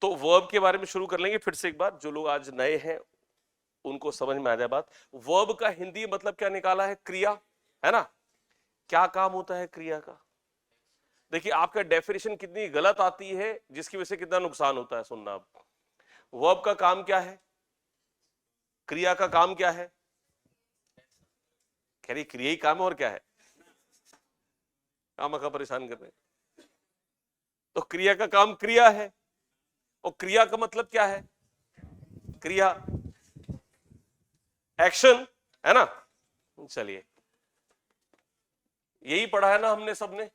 तो वर्ब के बारे में शुरू कर लेंगे फिर से एक बार, जो लोग आज नए हैं उनको समझ में आ जाए बात। वर्ब का हिंदी मतलब क्या निकाला है? क्रिया, है ना? क्या काम होता है क्रिया का? देखिए आपका डेफिनेशन कितनी गलत आती है जिसकी वजह से कितना नुकसान होता है, सुनना। अब वर्ब का काम क्या है? क्रिया का काम क्या है? कह रही क्रिया ही काम है, और क्या है? काम का परेशान कर रहे हैं। तो क्रिया का काम क्रिया है, और क्रिया का मतलब क्या है? क्रिया, एक्शन, है ना? चलिए, यही पढ़ा है ना हमने सबने।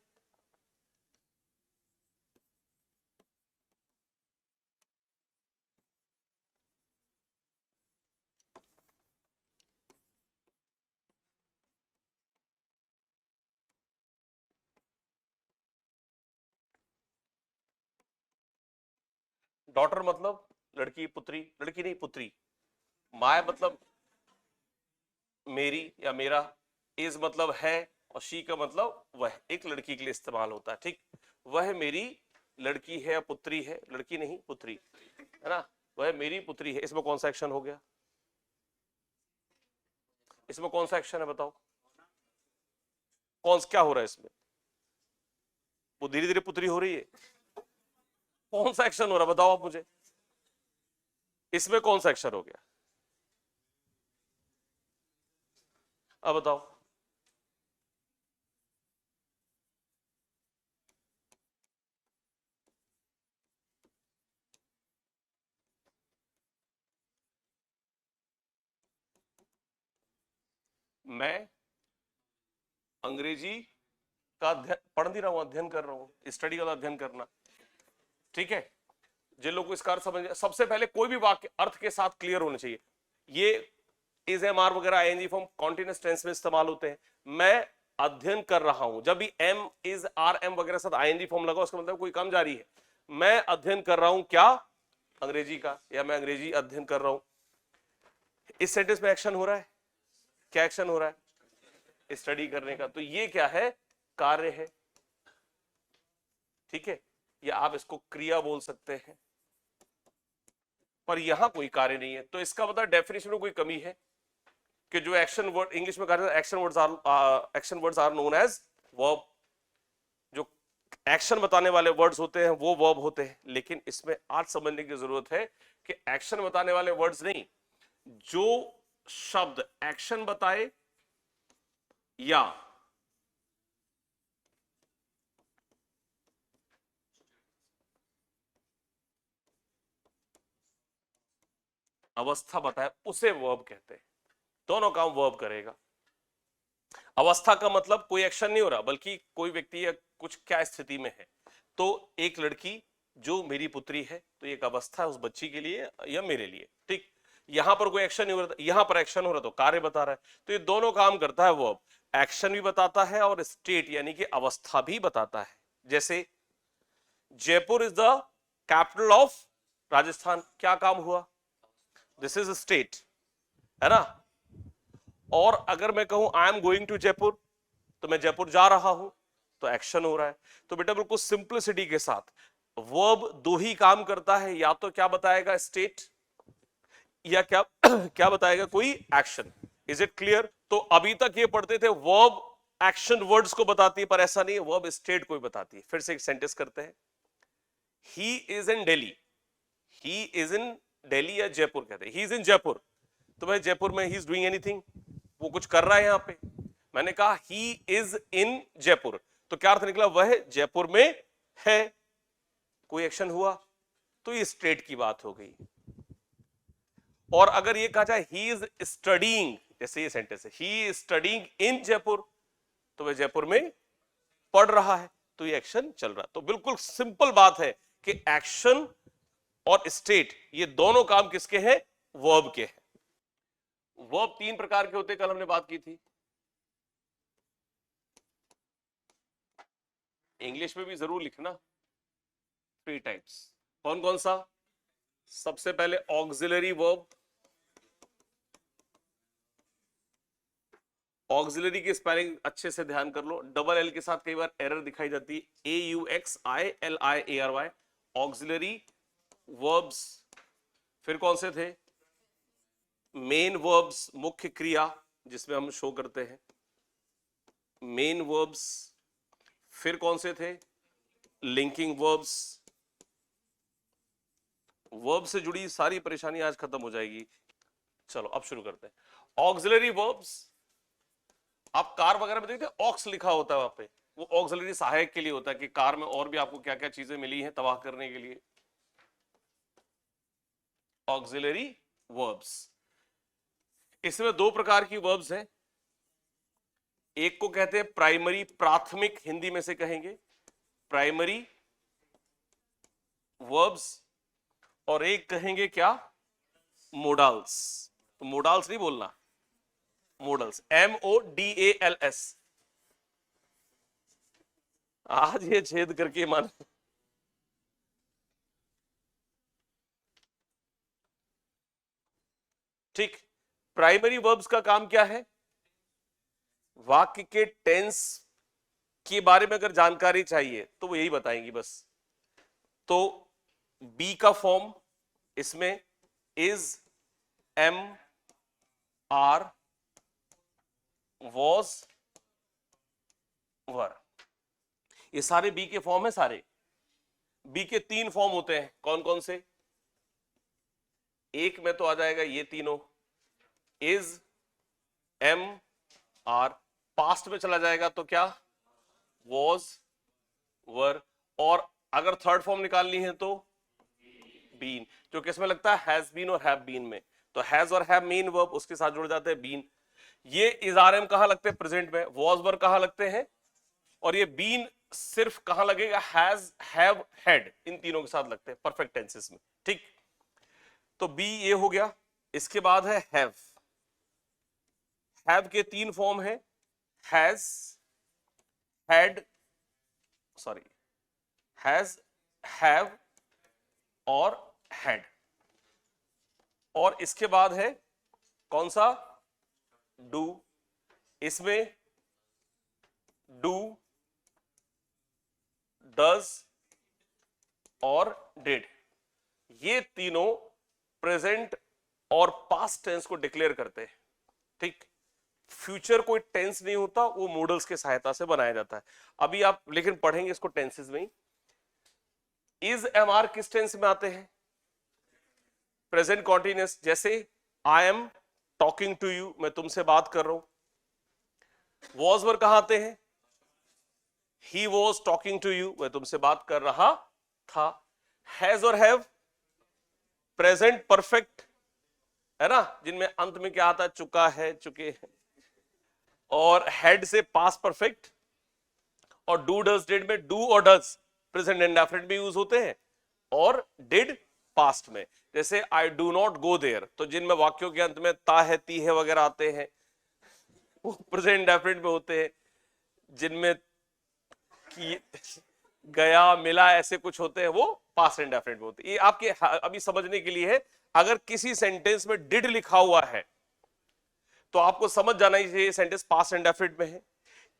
डॉटर मतलब लड़की, पुत्री, लड़की नहीं पुत्री। माय मतलब मेरी या मेरा। इज मतलब है, और शी का मतलब वह, एक लड़की के लिए इस्तेमाल होता है, ठीक? वह मेरी लड़की है या पुत्री है, लड़की नहीं पुत्री, है ना? वह मेरी पुत्री है। इसमें कौन सा एक्शन हो गया? इसमें कौन सा एक्शन है बताओ? कौन, क्या हो रहा है इसमें? वो धीरे धीरे पुत्री हो रही है। कौन सा एक्शन हो रहा है बताओ आप मुझे, इसमें कौन सा एक्शन हो गया? अब बताओ। मैं अंग्रेजी का अध्ययन पढ़ नहीं रहा हूं, अध्ययन कर रहा हूं, स्टडी का अध्ययन करना, ठीक है? जिन लोगों को इसका अर्थ समझ, सबसे पहले कोई भी वाक्य अर्थ के साथ क्लियर होने चाहिए। ये इज, एम, आर वगैरह आईएनजी फॉर्म कॉन्टिन्यूअस टेंस में इस्तेमाल होते हैं। मैं अध्ययन कर रहा हूं, जब भी एम, इज, आर, एम वगैरह साथ आईएनजी फॉर्म लगा उसका मतलब कोई काम जारी है। मैं अध्ययन कर रहा हूं क्या? अंग्रेजी का, या मैं अंग्रेजी अध्ययन कर रहा हूं। इस सेंटेंस में एक्शन हो रहा है, क्या एक्शन हो रहा है? स्टडी करने का। तो ये क्या है? कार्य है, ठीक है? या आप इसको क्रिया बोल सकते हैं, पर यहां कोई कार्य नहीं है। तो इसका मतलब डेफिनेशन में कोई कमी है कि जो एक्शन वर्ड, इंग्लिश में कहा जाता है action words are known as verb. जो एक्शन बताने वाले वर्ड्स होते हैं वो वर्ब होते हैं। लेकिन इसमें आज समझने की जरूरत है कि एक्शन बताने वाले वर्ड्स नहीं, जो शब्द एक्शन बताए या अवस्था बताए उसे वर्ब कहते हैं। दोनों काम वर्ब करेगा। अवस्था का मतलब कोई एक्शन नहीं हो रहा, बल्कि कोई व्यक्ति या कुछ क्या स्थिति में है। तो एक लड़की जो मेरी पुत्री है, तो एक अवस्था है उस बच्ची के लिए या मेरे लिए, ठीक? यहां पर कोई एक्शन नहीं हो रहा, यहां पर एक्शन हो रहा तो कार्य बता रहा है। तो ये दोनों काम करता है वर्ब, एक्शन भी बताता है और स्टेट यानी कि अवस्था भी बताता है। जैसे Jaipur is the capital of Rajasthan, क्या काम हुआ? दिस इज स्टेट, है ना? और अगर मैं कहूं I am going to Jaipur, तो मैं जयपुर जा रहा हूं, तो एक्शन हो रहा है। तो बेटा बिल्कुल सिंप्लिसिटी के साथ वर्ब दो ही काम करता है, या तो क्या बताएगा? स्टेट, या क्या क्या बताएगा? कोई एक्शन। Is it clear? तो अभी तक ये पढ़ते थे वर्ब एक्शन वर्ड्स को बताती है, पर ऐसा नहीं है, वर्ब स्टेट को भी बताती है। फिर से एक सेंटेंस करते हैं। He is in Delhi, he is in Delhi या जयपुर कहते हैं, ही इज इन जयपुर। तो भाई जयपुर में ही इज डूइंग एनीथिंग, वो कुछ कर रहा है यहां पे। मैंने कहा ही इज इन जयपुर, तो क्या अर्थ निकला? वह जयपुर में है, कोई एक्शन हुआ, तो ये स्टेट की बात हो गई। और अगर ये कहा जाए ही इज स्टडीइंग, जैसे ये सेंटेंस है, he is studying in Jaipur, तो वह जयपुर में पढ़ रहा है, तो ये एक्शन चल रहा है। तो बिल्कुल सिंपल बात है कि एक्शन और स्टेट ये दोनों काम किसके हैं? वर्ब के हैं। वर्ब तीन प्रकार के होते हैं, कल हमने बात की थी। इंग्लिश में भी जरूर लिखना, 3 टाइप्स। कौन कौन सा? सबसे पहले ऑक्सिलरी वर्ब। ऑक्सिलरी की स्पेलिंग अच्छे से ध्यान कर लो, डबल एल के साथ कई बार एरर दिखाई जाती है, AUXILIARY, ऑक्सिलरी वर्ब्स, फिर कौन से थे? मेन वर्ब्स, मुख्य क्रिया जिसमें हम शो करते हैं, मेन वर्ब्स। फिर कौन से थे? Linking verbs. वर्ब से जुड़ी सारी परेशानी आज खत्म हो जाएगी। चलो अब शुरू करते हैं। ऑक्सिलरी वर्ब्स, आप कार वगैरह में देखते हैं ऑक्स लिखा होता है वहां पे, वो ऑक्सिलरी सहायक के लिए होता है कि कार में और भी आपको क्या क्या चीजें मिली हैं तबाह करने के लिए। ऑक्सिलरी वर्ब्स, इसमें दो प्रकार की वर्ब्स हैं। एक को कहते हैं प्राइमरी, प्राथमिक हिंदी में से कहेंगे प्राइमरी वर्ब्स, और एक कहेंगे क्या? मोडाल्स। तो मोडाल्स नहीं बोलना, मोडल्स, MODALS। आज ये छेद करके मान, ठीक। प्राइमरी वर्ब्स का काम क्या है? वाक्य के टेंस के बारे में अगर जानकारी चाहिए तो वो यही बताएंगी बस। तो बी का फॉर्म इसमें इज, एम, आर, वॉज, वर, ये सारे बी के फॉर्म है सारे। बी के 3 फॉर्म होते हैं, कौन कौन से? एक में तो आ जाएगा ये तीनों, इज, एम, आर। पास्ट में चला जाएगा तो क्या? वॉज, वर। और अगर थर्ड फॉर्म निकालनी है तो बीन, जो किसमें लगता है? हैज बीन और हैव बीन में। तो हैज और हैव मेन वर्ब, उसके साथ जुड़ जाते हैं बीन। ये इज, आर, एम कहां लगते हैं? प्रेजेंट में। वॉज, वर कहां लगते हैं? और ये बीन सिर्फ कहां लगेगा? हैज, हैव, हैड, इन तीनों के साथ लगते हैं परफेक्ट टेंसेस में, ठीक। तो बी ये हो गया। इसके बाद है हैव। हैव के 3 फॉर्म है, has, had, sorry, has, have और हैड। और इसके बाद है कौन सा? डू। इसमें डू, डज और डिड, ये तीनों प्रेजेंट और पास्ट टेंस को डिक्लेयर करते हैं, ठीक। फ्यूचर कोई टेंस नहीं होता, वो मॉडल्स के सहायता से बनाया जाता है। अभी आप लेकिन पढ़ेंगे इसको टेंसेस में ही। इज, एम, आर किस टेंस में आते हैं? Present continuous. जैसे I am talking to you, मैं तुमसे बात कर रहा हूं। वॉज, वर कहां आते हैं? He was talking to you, मैं तुमसे बात कर रहा था। हैज और हैव प्रेजेंट परफेक्ट है ना, जिनमें अंत में क्या आता है? चुका है, चुके हैं। और हेड से पास्ट परफेक्ट। और डू, डज, डिड में डू और डज प्रेजेंट इंडेफिनिट में यूज होते हैं, और डिड पास्ट में। जैसे I do not go there, तो जिनमें वाक्यों के अंत में ता है, ती है वगैरह आते हैं, वो प्रेजेंट इंडेफिनिट में होते हैं। जिनमें कि गया, मिला, ऐसे कुछ होते हैं, वो पास्ट इंडेफिनिट में होते हैं। ये आपके अभी समझने के लिए है। अगर किसी सेंटेंस में डिड लिखा हुआ है तो आपको समझ जाना ही चाहिए सेंटेंस पास्ट इंडेफिनिट में है।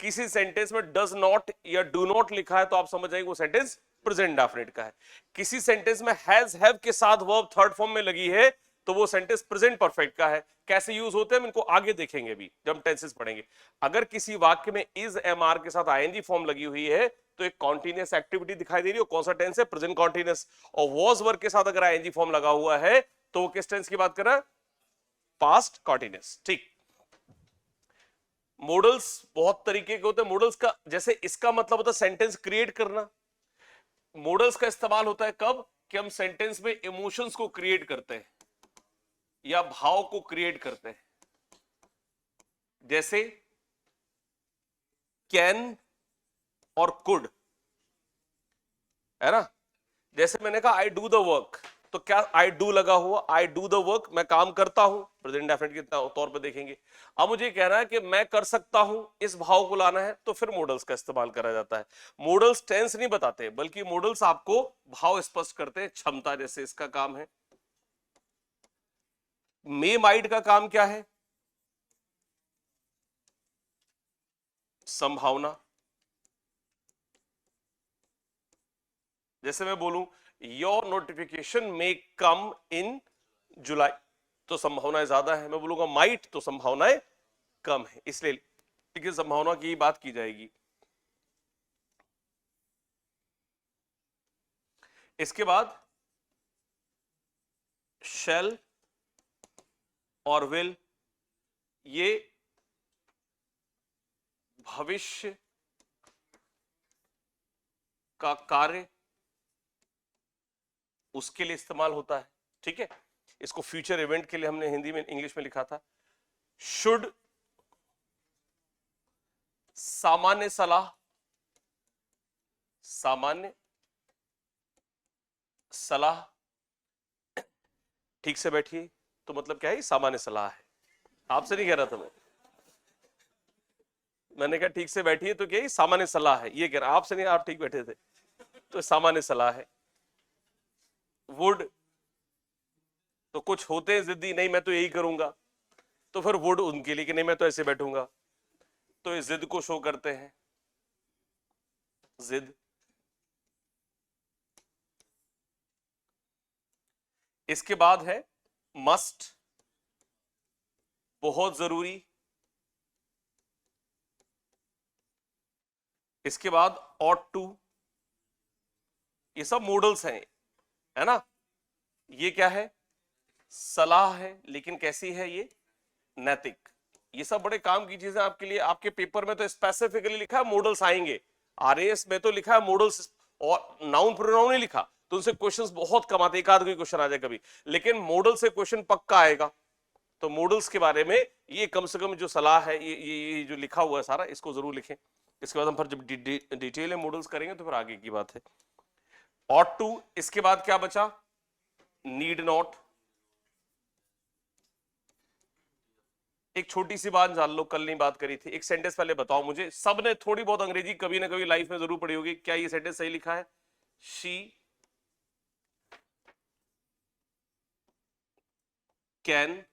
किसी सेंटेंस में डज नॉट या डू नॉट लिखा है तो आप समझ जाएंगे वो सेंटेंस प्रेजेंट इंडेफिनिट का है। किसी सेंटेंस में हैज, हैव के साथ वर्ब थर्ड फॉर्म में लगी है तो वो सेंटेंस प्रेजेंट परफेक्ट का है। कैसे यूज होते हैं हम इनको आगे देखेंगे भी जब हम टेंसेस पढ़ेंगे। अगर किसी वाक्य में इज, एम, आर के साथ आईएनजी फॉर्म लगी हुई है तो एक कॉन्टिन्यूअस एक्टिविटी दिखाई दे रही है, कौन सा टेंस है? Present continuous. और वॉज, वर्ब के साथ अगर आईएनजी फॉर्म लगा हुआ है तो वो किस टेंस की बात कर रहा है? पास्ट कॉन्टिन्यूअस, ठीक। मॉडल्स बहुत तरीके के होते हैं। मॉडल्स का जैसे इसका मतलब होता है सेंटेंस क्रिएट करना। मॉडल्स का इस्तेमाल होता है कब? कि हम सेंटेंस में इमोशंस को क्रिएट करते हैं या भाव को क्रिएट करते हैं। जैसे कैन और कुड, है ना। जैसे मैंने कहा आई डू द वर्क, तो क्या आई डू लगा हुआ? आई डू द वर्क, मैं काम करता हूं, प्रेजेंट इंडेफिनिट के तौर पे देखेंगे। अब मुझे कहना है कि मैं कर सकता हूं, इस भाव को लाना है, तो फिर मॉडल्स का इस्तेमाल करा जाता है। मॉडल्स टेंस नहीं बताते बल्कि मॉडल्स आपको भाव स्पष्ट करते हैं, क्षमता, जैसे इसका काम है। मे माइट का काम क्या है? संभावना। जैसे मैं बोलूं योर नोटिफिकेशन मे कम इन जुलाई, तो संभावनाएं ज्यादा है। मैं बोलूंगा माइट, तो संभावनाएं कम है, इसलिए लेकिन संभावना की बात की जाएगी। इसके बाद शैल और विल, ये भविष्य का कार्य उसके लिए इस्तेमाल होता है, ठीक है। इसको फ्यूचर इवेंट के लिए हमने हिंदी में इंग्लिश में लिखा था। शुड सामान्य सलाह, सामान्य सलाह, ठीक से बैठिए, तो मतलब क्या है, सामान्य सलाह है। आपसे नहीं कह रहा था मैंने कहा ठीक से बैठिए तो क्या, सामान्य सलाह है, ये कह रहा, आपसे नहीं, आप ठीक बैठे थे, तो सामान्य सलाह है। वुड, तो कुछ होते हैं जिद्दी, नहीं मैं तो यही करूंगा, तो फिर वुड उनके लिए कि नहीं मैं तो ऐसे बैठूंगा, तो इस जिद को शो करते हैं, जिद। इसके बाद है मस्ट, बहुत जरूरी। इसके बाद ought to, ये सब मॉडल्स हैं, है ना। ये क्या है, सलाह है, लेकिन कैसी है ये, नैतिक। ये सब बड़े काम की चीजें आपके लिए। आपके पेपर में तो स्पेसिफिकली लिखा है मॉडल्स आएंगे, आरएएस में तो लिखा है मॉडल्स, और नाउन प्रोनाउन नहीं लिखा, तो उनसे क्वेश्चंस बहुत कम आते, एक आध कोई क्वेश्चन आ जाए कभी, लेकिन मॉडल से क्वेश्चन पक्का आएगा। तो मॉडल्स के बारे में ये कम से कम जो सलाह है, ये जो लिखा हुआ है सारा, इसको जरूर लिखें। इसके बाद हम फिर जब डिटेल में मॉडल्स करेंगे तो फिर आगे की बात है। ought to, इसके बाद क्या बचा, नीड नॉट। एक छोटी सी बात जान लो, कल नहीं बात करी थी, एक सेंटेंस पहले बताओ मुझे, सबने थोड़ी बहुत अंग्रेजी कभी ना कभी लाइफ में जरूर पढ़ी होगी, क्या ये सेंटेंस सही लिखा है, she can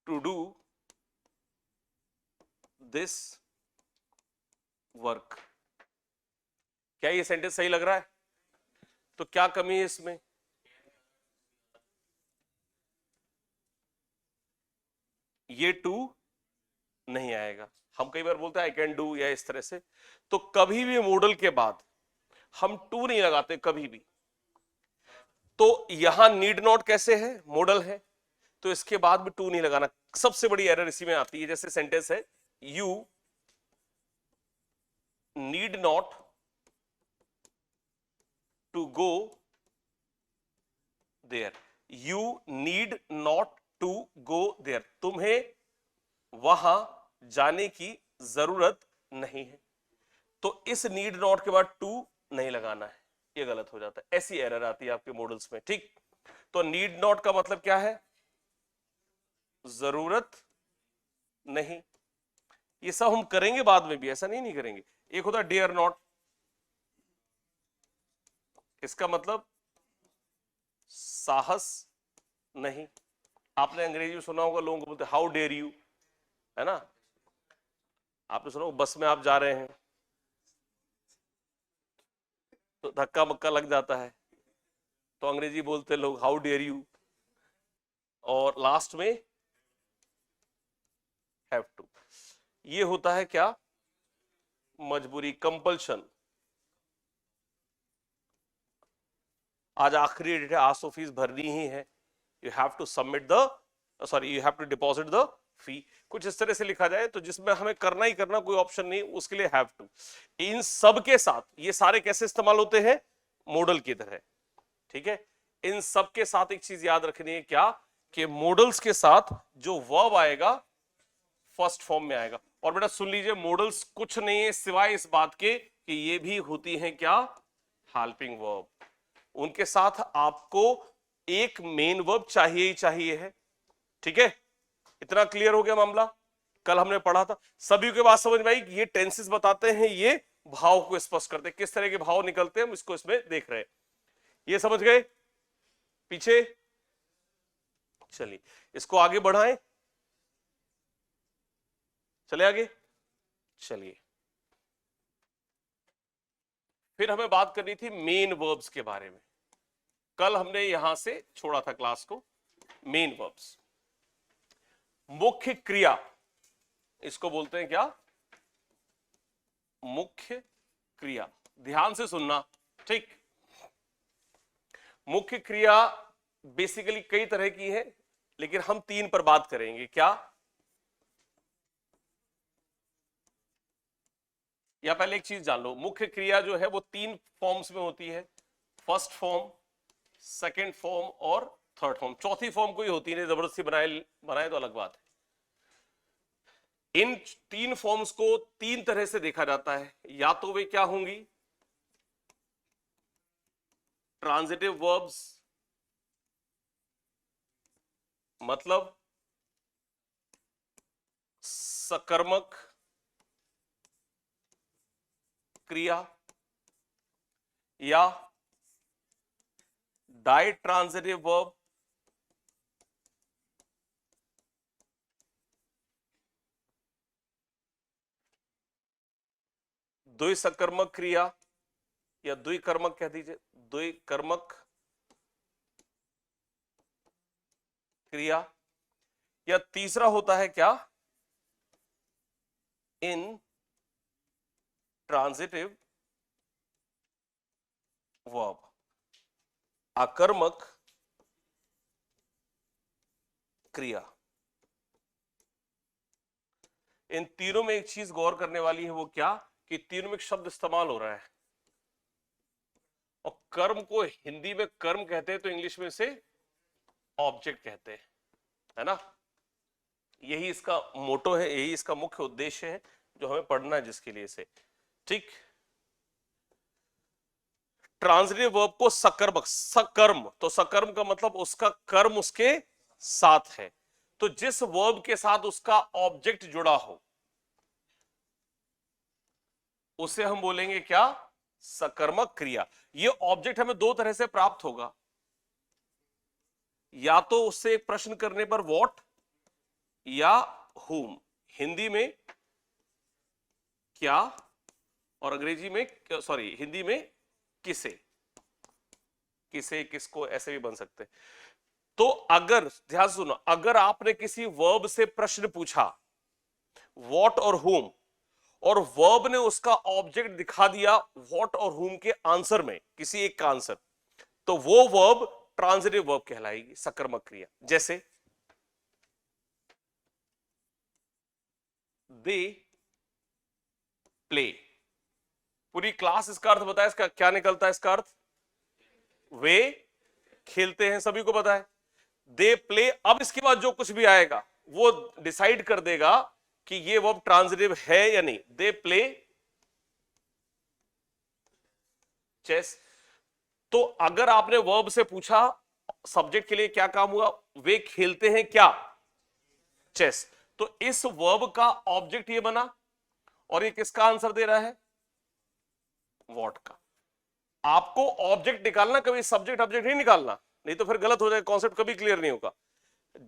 to do this work. क्या ये सेंटेंस सही लग रहा है, तो क्या कमी है इसमें, ये टू नहीं आएगा। हम कई बार बोलते हैं आई कैन डू या इस तरह से, तो कभी भी मॉडल के बाद हम टू नहीं लगाते कभी भी। तो यहां नीड नॉट कैसे है, मॉडल है, तो इसके बाद भी टू नहीं लगाना। सबसे बड़ी एरर इसी में आती है, जैसे सेंटेंस है you need not to go there, you need not to go there, तुम्हें वहां जाने की जरूरत नहीं है। तो इस नीड नॉट के बाद टू नहीं लगाना है, ये गलत हो जाता है, ऐसी एरर आती है आपके मॉडल्स में, ठीक। तो नीड नॉट का मतलब क्या है, जरूरत नहीं। ये सब हम करेंगे बाद में भी, ऐसा नहीं करेंगे। एक होता है डेयर नॉट, इसका मतलब साहस नहीं। आपने अंग्रेजी में सुना होगा, लोगों को बोलते हाउ डेयर यू, है ना। आपने सुना बस में आप जा रहे हैं तो धक्का मक्का लग जाता है, तो अंग्रेजी बोलते लोग हाउ डेयर यू, और लास्ट में हैव टू। ये होता है क्या, मजबूरी, कंपल्शन। आज आखिरी डेट है, आज तो फीस भरनी ही है, you have to submit the, sorry you have to deposit the fee, कुछ इस तरह से लिखा जाए, तो जिसमें हमें करना ही करना, कोई ऑप्शन नहीं, उसके लिए हैव टू। इन सब के साथ ये सारे कैसे इस्तेमाल होते हैं, मॉडल की तरह, ठीक है। इन सब के साथ एक चीज याद रखनी है, क्या, कि मॉडल्स के साथ जो वर्ब आएगा फर्स्ट फॉर्म में आएगा। और बेटा सुन लीजिए, मॉडल्स कुछ नहीं है सिवाय इस बात के कि ये भी होती हैं क्या, हेल्पिंग वर्ब। उनके साथ आपको एक मेन वर्ब चाहिए ही चाहिए है, ठीक है। इतना क्लियर हो गया मामला, कल हमने पढ़ा था। सभी के बात समझ में आई, ये टेंसेस बताते हैं, ये भाव को स्पष्ट करते हैं, किस तरह के भाव निकलते हैं हम इसको इसमें देख रहे हैं। ये समझ गए, पीछे चलिए इसको आगे बढ़ाएं, चले आगे, चलिए फिर हमें बात करनी थी मेन वर्ब्स के बारे में। कल हमने यहां से छोड़ा था क्लास को, मेन वर्ब्स। मुख्य क्रिया, इसको बोलते हैं क्या? मुख्य क्रिया। ध्यान से सुनना, ठीक। मुख्य क्रिया बेसिकली कई तरह की है, लेकिन हम 3 पर बात करेंगे। क्या? या पहले एक चीज जान लो, मुख्य क्रिया जो है वो 3 फॉर्म्स में होती है। फर्स्ट फॉर्म, सेकंड फॉर्म और थर्ड फॉर्म। चौथी फॉर्म कोई होती नहीं, जबरदस्ती बनाए तो अलग बात है। इन 3 फॉर्म्स को 3 तरह से देखा जाता है। या तो वे क्या होंगी? ट्रांजिटिव वर्ब्स, मतलब सकर्मक क्रिया, या डाइट्रांजिटिव वर्ब, द्विसकर्मक क्रिया, या द्विकर्मक कह दीजिए, द्विकर्मक क्रिया, या तीसरा होता है क्या? इन ट्रांजिटिव वर्ब, आकर्मक क्रिया। इन तीनों में एक चीज गौर करने वाली है, वो क्या? कि तीनों में एक शब्द इस्तेमाल हो रहा है, और कर्म को हिंदी में कर्म कहते हैं तो इंग्लिश में इसे ऑब्जेक्ट कहते हैं, है ना। यही इसका मोटो है, यही इसका मुख्य उद्देश्य है जो हमें पढ़ना है जिसके लिए से, ठीक। ट्रांजिटिव वर्ब को सकर्मक, सकर्म, तो सकर्म का मतलब उसका कर्म उसके साथ है। तो जिस वर्ब के साथ उसका ऑब्जेक्ट जुड़ा हो उसे हम बोलेंगे क्या? सकर्मक क्रिया। ये ऑब्जेक्ट हमें 2 तरह से प्राप्त होगा। या तो उससे एक प्रश्न करने पर व्हाट या whom। हिंदी में क्या और अंग्रेजी में, सॉरी, हिंदी में किसे, किसे, किसको, ऐसे भी बन सकते हैं। तो अगर, ध्यान सुनो, अगर आपने किसी वर्ब से प्रश्न पूछा व्हाट और whom, और वर्ब ने उसका ऑब्जेक्ट दिखा दिया व्हाट और whom के आंसर में, किसी एक का आंसर, तो वो वर्ब ट्रांजिटिव वर्ब कहलाएगी, सकर्मक क्रिया। जैसे दे प्ले, पूरी क्लास इसका अर्थ बताया, इसका क्या निकलता है? इसका अर्थ वे खेलते हैं, सभी को पता है। दे प्ले, अब इसके बाद जो कुछ भी आएगा वो डिसाइड कर देगा कि ये वर्ब ट्रांजिटिव है या नहीं। They play chess. तो अगर आपने वर्ब से पूछा सब्जेक्ट के लिए क्या काम हुआ? वे खेलते हैं क्या? चेस। तो इस वर्ब का ऑब्जेक्ट ये बना, और ये किसका आंसर दे रहा है? व्हाट का। आपको ऑब्जेक्ट निकालना, कभी सब्जेक्ट ऑब्जेक्ट नहीं निकालना, नहीं तो फिर गलत हो जाएगा, कॉन्सेप्ट कभी क्लियर नहीं होगा।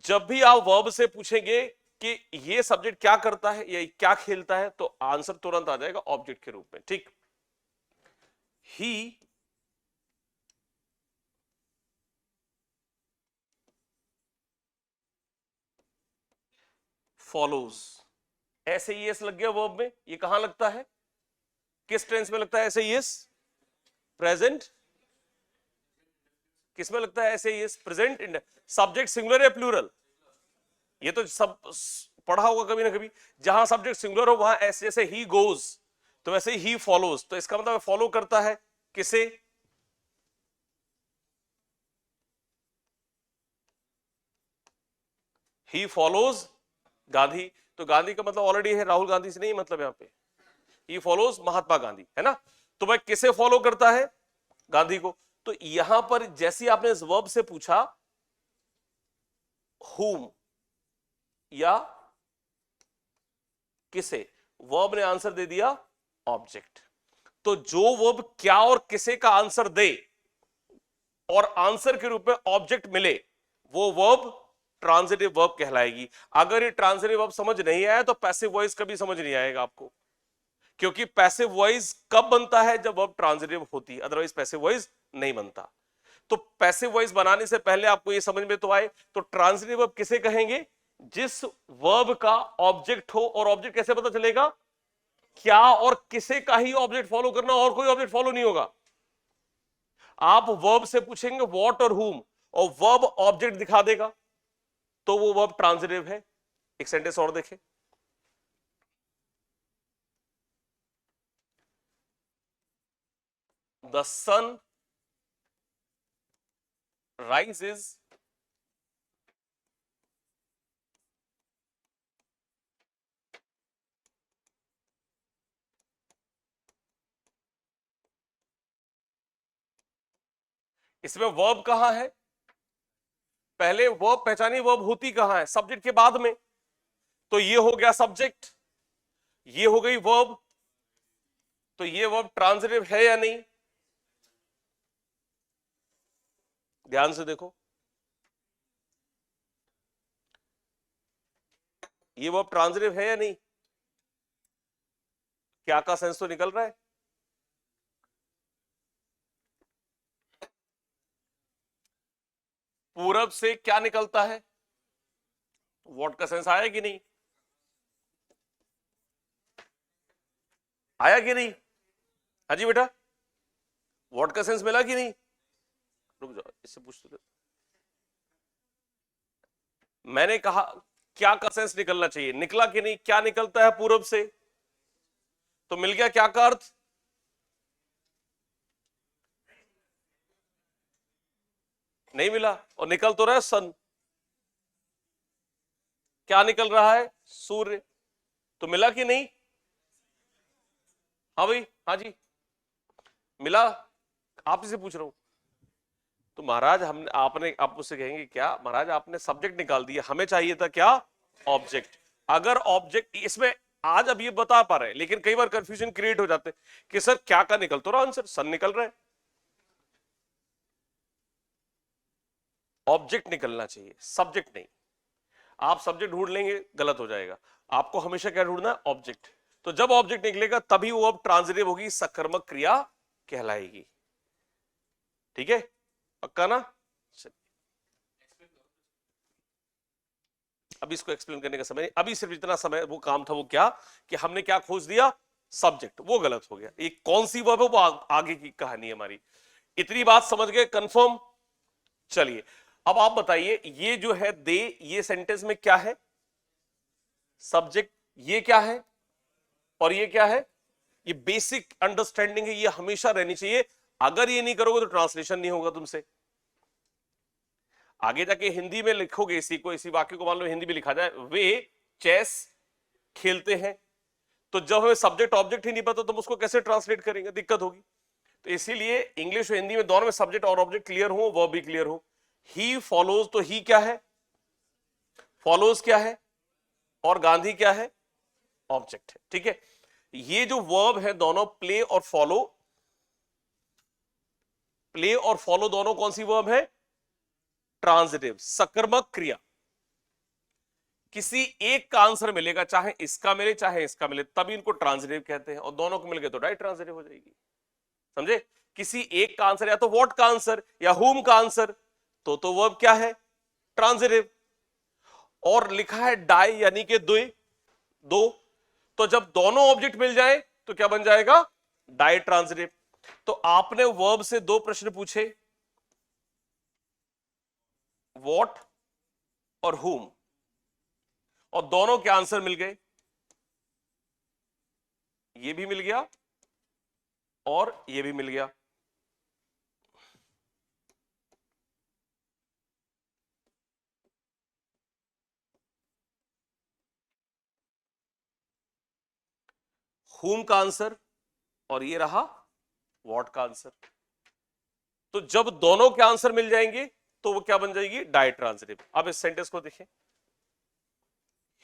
जब भी आप वर्ब से पूछेंगे कि ये सब्जेक्ट क्या करता है या क्या खेलता है, तो आंसर तुरंत आ जाएगा ऑब्जेक्ट के रूप में, ठीक। ही फॉलोज, ऐसे ही एस लग गया वर्ब में। ये कहां लगता है? किस टेंस में लगता है ऐसे ही एस? प्रेजेंट। किस में लगता है ऐसे ही एस? प्रेजेंट। सब्जेक्ट सिंगुलर या प्लूरल? ये तो सब पढ़ा होगा कभी ना कभी। जहां सब्जेक्ट सिंगुलर हो वहां ऐसे, जैसे ही गोज तो वैसे ही फॉलोज, तो इसका मतलब फॉलो करता है किसे? He follows Gandhi. तो गांधी का मतलब ऑलरेडी है, राहुल गांधी से नहीं मतलब यहां पे। ही फॉलोज महात्मा गांधी, है ना। तो भाई किसे फॉलो करता है? गांधी को। तो यहां पर जैसे आपने इस वर्ब से पूछा whom या किसे, वर्ब ने आंसर दे दिया ऑब्जेक्ट। तो जो वर्ब क्या और किसे का आंसर दे और आंसर के रूप में ऑब्जेक्ट मिले, वो वर्ब ट्रांजिटिव वर्ब कहलाएगी। अगर ये ट्रांजिटिव वर्ब समझ नहीं आया तो पैसिव वॉइस कभी समझ नहीं आएगा आपको। क्योंकि पैसिव वॉइस कब बनता है? जब वर्ब ट्रांजिटिव होती है, अदरवाइज पैसिव वॉइस नहीं बनता। तो पैसिव वॉइस बनाने से पहले आपको ये समझ में तो आए, तो ट्रांजिटिव वर्ब किसे कहेंगे? जिस वर्ब का ऑब्जेक्ट हो, और ऑब्जेक्ट कैसे पता चलेगा? क्या और किसे का ही ऑब्जेक्ट फॉलो करना, और कोई ऑब्जेक्ट फॉलो नहीं होगा। आप वर्ब से पूछेंगे व्हाट और हुम, और वर्ब ऑब्जेक्ट दिखा देगा, तो वो वर्ब ट्रांजिटिव है। एक सेंटेंस और देखें, द सन rises इसमें वर्ब कहां है? पहले वर्ब पहचानी, वर्ब होती कहां है? सब्जेक्ट के बाद में। तो ये हो गया सब्जेक्ट, ये हो गई वर्ब, तो ये वर्ब ट्रांजिटिव है या नहीं? ध्यान से देखो, ये वर्ब ट्रांजिटिव है या नहीं? क्या का सेंस तो निकल रहा है। पूरब से क्या निकलता है? व्हाट का सेंस आया कि नहीं? आया कि नहीं? हाँ जी बेटा, व्हाट का सेंस मिला कि नहीं? रुक जाओ, इससे पूछ दो। मैंने कहा क्या का सेंस निकलना चाहिए, निकला कि नहीं? क्या निकलता है पूरब से? तो मिल गया क्या का अर्थ? नहीं मिला। और निकल तो रहा है सन, क्या निकल रहा है? सूर्य। तो मिला कि नहीं? हाँ भाई, हाँ जी, मिला। आप इसे पूछ रहा हूं। तो महाराज हमने, आपने, आप मुझसे कहेंगे क्या महाराज आपने सब्जेक्ट निकाल दिया, हमें चाहिए था क्या? ऑब्जेक्ट। अगर ऑब्जेक्ट इसमें आज अब ये बता पा रहे हैं, लेकिन कई बार कंफ्यूजन क्रिएट हो जाते कि सर क्या का निकल तो रहा आंसर, सन निकल रहा है। ऑब्जेक्ट निकलना चाहिए, सब्जेक्ट नहीं। आप सब्जेक्ट ढूंढ लेंगे गलत हो जाएगा। आपको हमेशा क्या ढूंढना है? ऑब्जेक्ट। तो जब ऑब्जेक्ट निकलेगा तभी वो अब ट्रांजिटिव होगी, सकर्मक क्रिया कहलाएगी। ठीक है, पक्का ना? अभी इसको एक्सप्लेन करने का समय नहीं, अभी सिर्फ इतना समय वो काम था, वो क्या कि हमने क्या खोज दिया? सब्जेक्ट। वो गलत हो गया। ये कौन सी वर्ब है वो आगे की कहानी है हमारी। इतनी बात समझ गए? कंफर्म? चलिए अब आप बताइए, ये जो है दे, ये सेंटेंस में क्या है? सब्जेक्ट। ये क्या है और ये क्या है? ये बेसिक अंडरस्टैंडिंग है, ये हमेशा रहनी चाहिए। अगर ये नहीं करोगे तो ट्रांसलेशन नहीं होगा तुमसे। आगे जाके हिंदी में लिखोगे इसी को, इसी वाक्य को मान लो हिंदी में लिखा जाए, वे चेस खेलते हैं, तो जब हमें सब्जेक्ट ऑब्जेक्ट ही नहीं पता तो हम उसको कैसे ट्रांसलेट करेंगे? दिक्कत होगी। तो इसीलिए इंग्लिश और हिंदी में दोनों में सब्जेक्ट और ऑब्जेक्ट क्लियर हो, वर्ब भी क्लियर हो। ही फॉलोज, तो ही क्या है? फॉलोज क्या है? और गांधी क्या है? ऑब्जेक्ट है। ठीक है, ये जो वर्ब है दोनों, प्ले और फॉलो, प्ले और फॉलो दोनों कौन सी वर्ब है? ट्रांजिटिव, सकर्मक क्रिया। किसी एक का आंसर मिलेगा, चाहे इसका मिले चाहे इसका मिले, तभी इनको ट्रांजिटिव कहते हैं, और दोनों को मिल गए तो डाई ट्रांजिटिव हो जाएगी। समझे? किसी एक का आंसर, या तो व्हाट का आंसर या हुम का आंसर, तो वर्ब क्या है? ट्रांजिटिव। और लिखा है डाई यानी कि दो, तो जब दोनों ऑब्जेक्ट मिल जाए तो क्या बन जाएगा? Ditransitive. तो आपने वर्ब से दो प्रश्न पूछे, व्हाट और हुम, और दोनों के आंसर मिल गए। ये भी मिल गया और ये भी मिल गया। हुम का आंसर और ये रहा व्हाट का आंसर। तो जब दोनों के आंसर मिल जाएंगे तो वो क्या बन जाएगी? Ditransitive. अब इस सेंटेंस को देखें,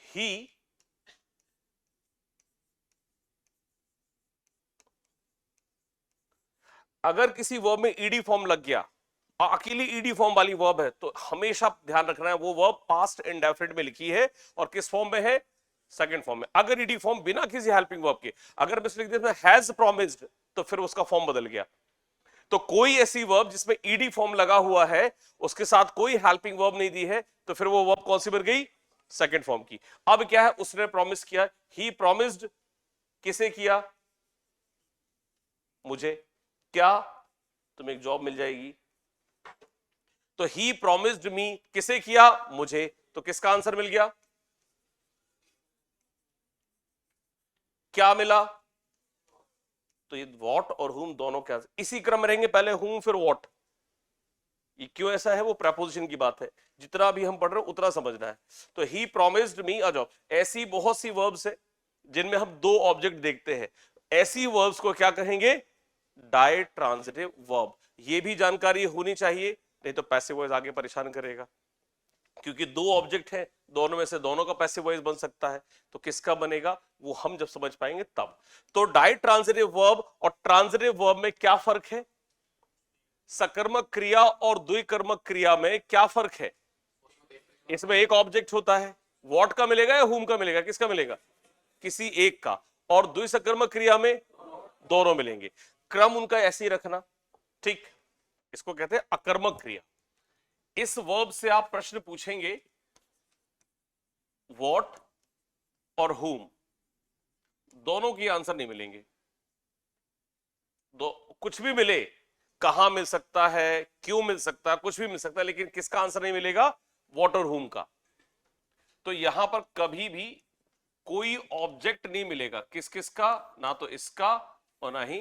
ही अगर किसी वर्ब में ईडी फॉर्म लग गया, अकेली ईडी फॉर्म वाली वर्ब है, तो हमेशा ध्यान रखना है वो वर्ब पास्ट इंडेफिनिट में लिखी है और किस फॉर्म में है? सेकंड फॉर्म में। अगर ईडी फॉर्म बिना किसी हेल्पिंग वर्ब के, अगर मैं लिख देता हैज प्रॉमिस्ड, तो फिर उसका फॉर्म बदल गया। तो कोई ऐसी वर्ब जिसमें ईडी फॉर्म लगा हुआ है, उसके साथ कोई हेल्पिंग वर्ब नहीं दी है, तो फिर वो वर्ब कौन सी बन गई? सेकंड फॉर्म की। अब क्या है, उसने प्रॉमिस किया, ही प्रॉमिस्ड, किसे किया? मुझे। क्या? तुम्हें एक जॉब मिल जाएगी। तो ही प्रॉमिस्ड मी, किसे किया? मुझे। तो किसका आंसर मिल गया? क्या मिला? तो ये व्हाट और हुम दोनों क्या इसी क्रम में रहेंगे, पहले हुम फिर व्हाट। ये क्यों ऐसा है? वो प्रेपोजिशन की बात है, जितना भी हम पढ़ रहे हैं उतना समझना है। तो he promised me a job. ऐसी बहुत सी वर्ब्स है जिनमें हम दो ऑब्जेक्ट देखते हैं, ऐसी वर्ब्स को क्या कहेंगे? डायट्रांजिटिव वर्ब। ये भी जानकारी होनी चाहिए, नहीं तो पैसिव वॉइस आगे परेशान करेगा। क्योंकि दो ऑब्जेक्ट है, दोनों में से दोनों का पैसिव वॉइस बन सकता है, तो किसका बनेगा वो हम जब समझ पाएंगे तब। तो डायट्रांजिटिव वर्ब और ट्रांजिटिव वर्ब में क्या फर्क है? सकर्मक क्रिया और द्विकर्मक क्रिया में क्या फर्क है? इसमें एक ऑब्जेक्ट होता है, व्हाट का मिलेगा या हुम का मिलेगा? किसका मिलेगा? किसी एक का। और द्विसकर्मक क्रिया में दोनों मिलेंगे। क्रम उनका ऐसे ही रखना, ठीक। इसको कहते हैं अकर्मक क्रिया। इस वर्ब से आप प्रश्न पूछेंगे, व्हाट और हुम, दोनों की आंसर नहीं मिलेंगे। दो कुछ भी मिले, कहां मिल सकता है, क्यों मिल सकता है, कुछ भी मिल सकता है, लेकिन किसका आंसर नहीं मिलेगा? व्हाट और हुम का। तो यहां पर कभी भी कोई ऑब्जेक्ट नहीं मिलेगा। किस किस का? ना तो इसका और ना ही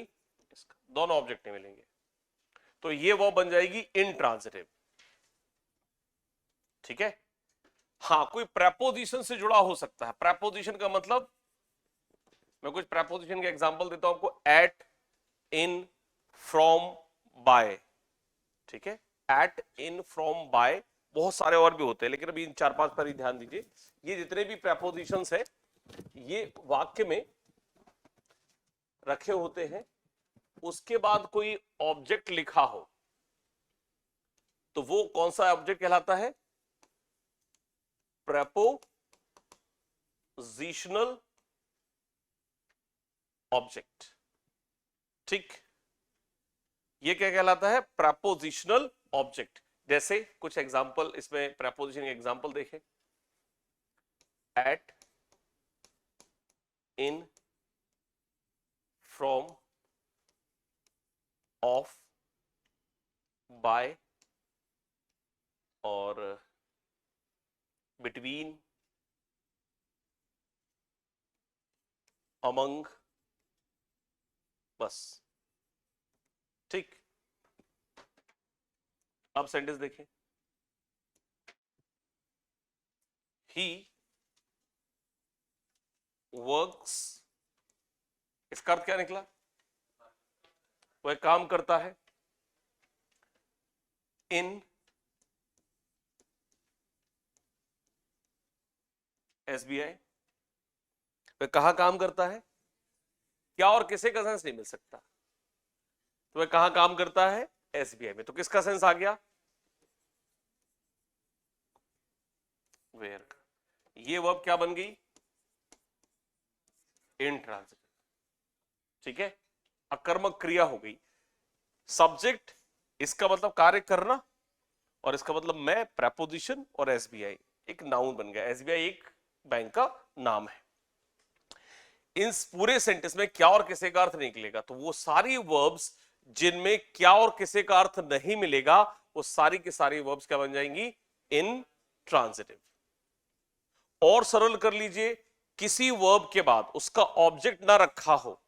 इसका, दोनों ऑब्जेक्ट नहीं मिलेंगे। तो ये वो बन जाएगी इनट्रांजिटिव, ठीक है। हाँ, कोई प्रेपोजिशन से जुड़ा हो सकता है। प्रेपोजिशन का मतलब, मैं कुछ प्रेपोजिशन के एग्जांपल देता हूं आपको। एट, इन, फ्रॉम, बाय, ठीक है। एट, इन, फ्रॉम, बाय, बहुत सारे और भी होते हैं, लेकिन अभी इन 4-5 पर ही ध्यान दीजिए। ये जितने भी प्रेपोजिशंस है, ये वाक्य में रखे होते हैं, उसके बाद कोई ऑब्जेक्ट लिखा हो, तो वो कौन सा ऑब्जेक्ट कहलाता है? प्रेपोजिशनल ऑब्जेक्ट, ठीक। ये क्या कहलाता है? Prepositional object. जैसे कुछ एग्जांपल, इसमें प्रेपोजिशन के एग्जांपल देखें। At, in, from, of, by और बिटवीन, अमंग, बस, ठीक। अब सेंटेंस देखें। ही वर्क्स, इसका अर्थ क्या निकला? वह काम करता है। इन एसबीआई, वह कहां काम करता है? क्या और किसे का सेंस नहीं मिल सकता। तो वह कहां काम करता है? एसबीआई में। तो किसका सेंस आ गया? वेयर का। ये वर्ब क्या बन गई? इनट्रांजिटिव, ठीक है। अकर्मक क्रिया हो गई। सब्जेक्ट, इसका मतलब कार्य करना, और इसका मतलब मैं, प्रेपोजिशन, और एसबीआई एक नाउन बन गया। एसबीआई एक बैंक का नाम है। इन पूरे सेंटेंस में क्या और किसे का अर्थ निकलेगा, तो वो सारी वर्ब्स जिनमें क्या और किसे का अर्थ नहीं मिलेगा, वो सारी की सारी वर्ब्स क्या बन जाएंगी? इन ट्रांजिटिव। और सरल कर लीजिए, किसी वर्ब के बाद उसका ऑब्जेक्ट ना रखा हो,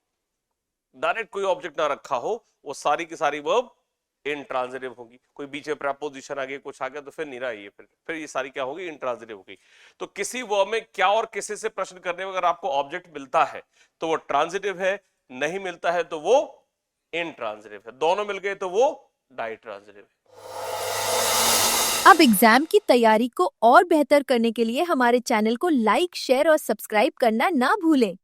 डायरेक्ट कोई ऑब्जेक्ट ना रखा हो, वो सारी की सारी वर्ब इंट्रांजिटिव होगी। कोई बीच में प्रेपोजिशन आ गया, कुछ आ गया, तो फिर नहीं रहा ये, फिर ये सारी क्या होगी? इंट्रांजिटिव होगी। तो किसी वर्ब में क्या और किसे से प्रश्न करने में अगर आपको ऑब्जेक्ट मिलता है तो वो ट्रांजिटिव है, नहीं मिलता है तो वो इंट्रांजिटिव है, दोनों मिल गए तो वो डायट्रांजिटिव है। अब एग्जाम की तैयारी को और बेहतर करने के लिए हमारे चैनल को लाइक, शेयर और सब्सक्राइब करना ना भूलें।